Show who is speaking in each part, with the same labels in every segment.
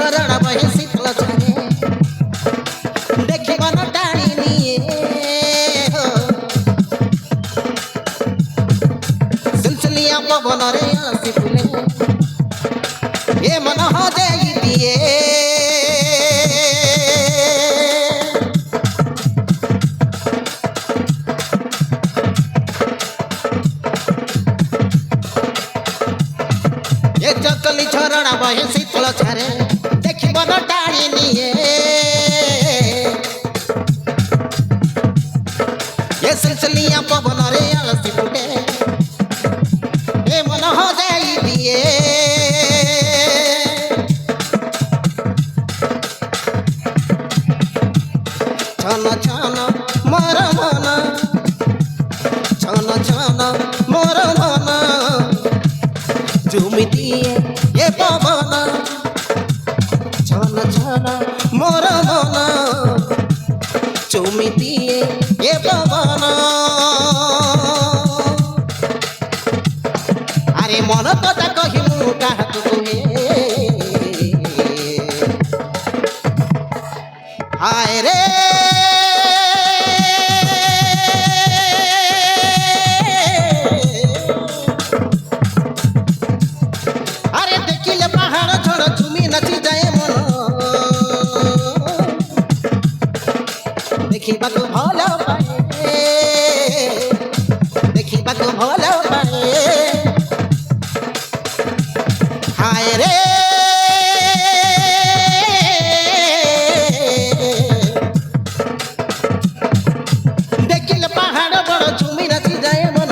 Speaker 1: ଝରଣା ବହି ଶୀତଳ ଛାଏ ଦେଖିବ ନା ଟାଣି ନିଏ ସୁଲସୁଲିଆ ପବନରେ ଆସି ଫୁଲେ ଏ ମନ ହଜେଇ ଦିଏ ଏ ଚକଲି ଝରଣା ବହି ଶୀତଳ ଛାରେ ଦେଖିବ ନା ଟାଣି ନିଏ ଏ ସୁଲସୁଲିଆ ପବନରେ ଆଳସି ଫୁଟେ ଏ ମନ ହଜାଇ ଦିଏ ଛନ ଛନ ମୋର ମନ ଛନ ଛନ ମୋର ମନ ঝুমি দিয়ে এ পবন ছন ছন মোর মন চুমি দিয়ে এ পবন আরে মন কথা কহি মু কাহাকু কুহে হায় রে ଦେଖିବାକୁ ଭଲ ପାଏ ଦେଖିବାକୁ ଭଲ ପାଏ ହାୟ ରେ ଦେଖିଲେ ପାହାଡ଼ ବଡ଼ ଝୁମି ନାଚି ଯାଏ ମନ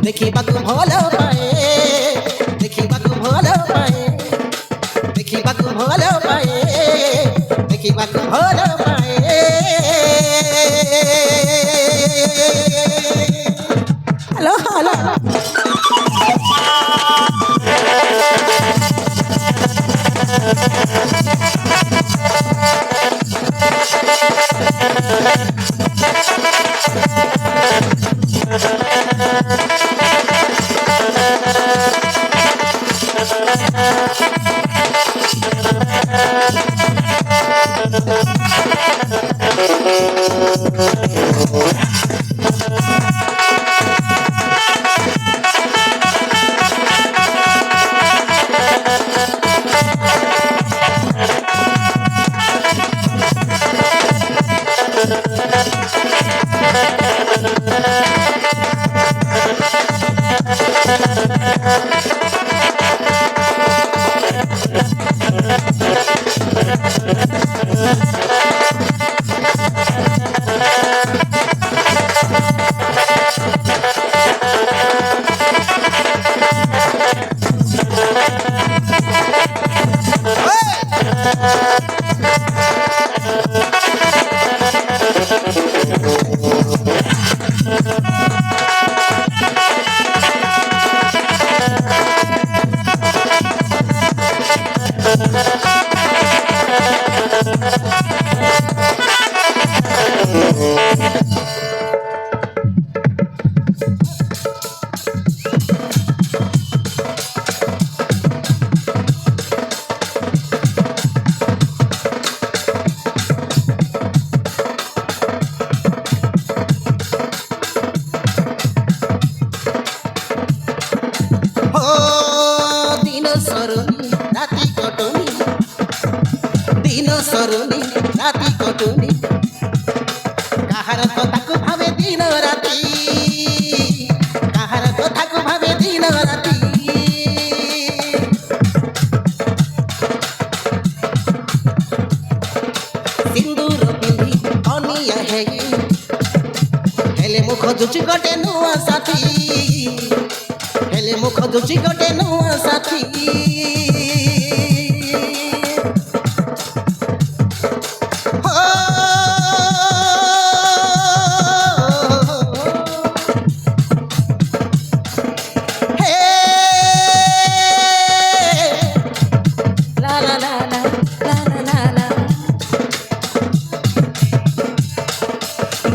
Speaker 1: ଦେଖିବାକୁ ଭଲ ପାଏ ଦେଖିବାକୁ ଭଲ ପାଏ ଦେଖିବାକୁ ଭଲ ପାଏ ଦେଖିବାକୁ ଭଲ ପାଏ ହ୍ୟାଲୋ ହ୍ୟାଲୋ সরুনি রাতি কটুনি কাহার কথাকু ভাবে দিন রাতি কাহার কথাকু ভাবে দিন রাতি সিন্দুর পিন্ধি অনিয়া হেই হেলে মুখ জুচি গটে নুয়া সাথী হেলে মুখ জুচি গটে নুয়া সাথী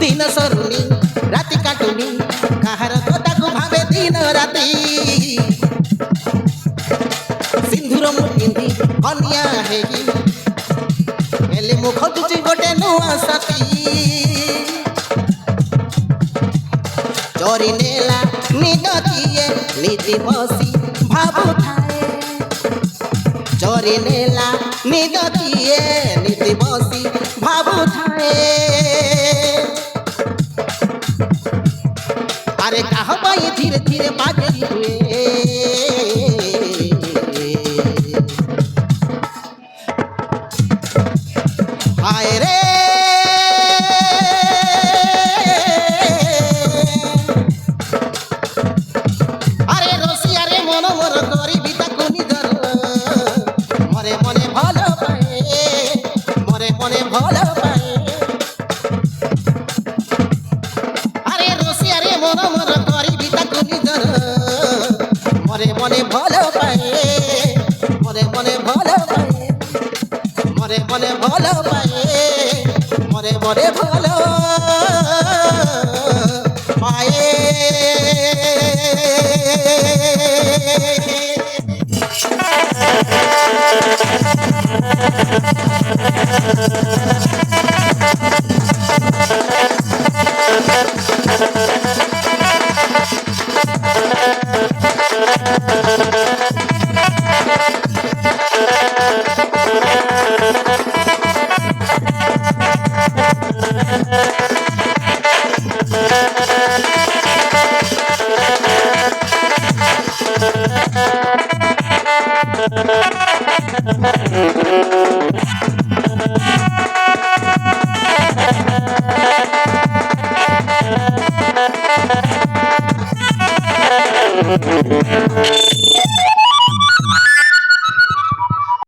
Speaker 1: दिन सरुनी राति काटुनी काहार कथाकु भावे दिन राति सिंधुर ବେଲୁନ ପିନ୍ଧି କନିଆ ହେଇ ହେଲେ ମୁଁ ଖୋଜୁଛି ଗୋଟେ ନୂଆ ସାଥୀ ଚୋରି ନେଲା ନିଦ କିଏ ନିଜେ ବସି ଭାବୁଥାଏ ଚୋରି ନେଲା ନିଦ କିଏ ନିଜେ ବସି ଭାବୁଥାଏ আরে কাহ পাই ধীরে ধীরে বাজেই হুয়ে হায় রে আরে রসিয়া রে মন মোর করিবি তাকু নিজর মরে মনে ভালো পায়ে মরে মনে ভালো পায়ে আরে রসিয়া রে মন মোর করিবি তাকু নিজর মরে মনে ভালো পায়ে মরে মনে ভালো পায়ে মরে মনে ভালো পায়ে মরে মরে ভালো পায়ে